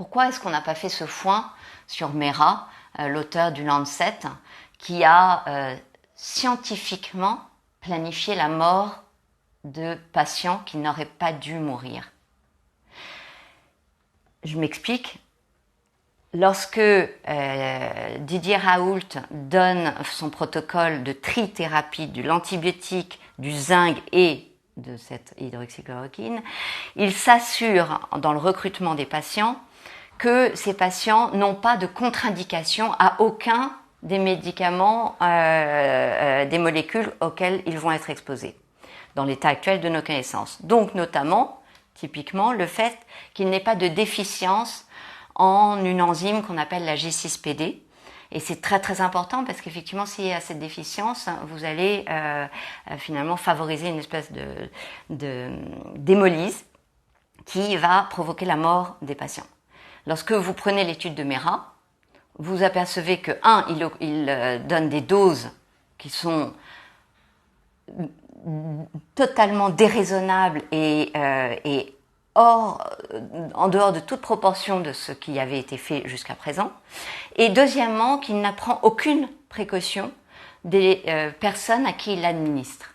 Pourquoi est-ce qu'on n'a pas fait ce foin sur Mehra, l'auteur du Lancet, qui a scientifiquement planifié la mort de patients qui n'auraient pas dû mourir? Je m'explique. Lorsque Didier Raoult donne son protocole de trithérapie de l'antibiotique, du zinc et de cette hydroxychloroquine, il s'assure dans le recrutement des patients que ces patients n'ont pas de contre-indication à aucun des médicaments, des molécules auxquelles ils vont être exposés, dans l'état actuel de nos connaissances. Donc notamment, typiquement, le fait qu'il n'y ait pas de déficience en une enzyme qu'on appelle la G6PD. Et c'est très très important parce qu'effectivement, s'il y a cette déficience, vous allez finalement favoriser une espèce d'hémolyse qui va provoquer la mort des patients. Lorsque vous prenez l'étude de Mehra, vous apercevez que, il donne des doses qui sont totalement déraisonnables et en dehors de toute proportion de ce qui avait été fait jusqu'à présent. Et deuxièmement, qu'il n'apprend aucune précaution des personnes à qui il l'administre.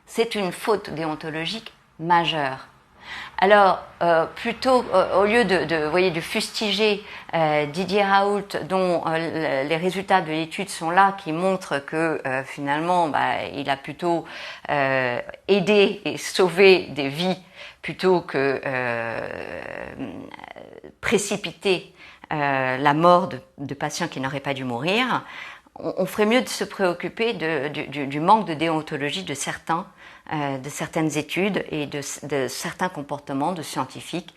C'est une faute déontologique majeure. Alors, plutôt, au lieu de fustiger Didier Raoult, dont les résultats de l'étude sont là, qui montrent que finalement, il a plutôt aidé et sauvé des vies plutôt que précipiter la mort de patients qui n'auraient pas dû mourir, on ferait mieux de se préoccuper du manque de déontologie de certaines études et de certains comportements de scientifiques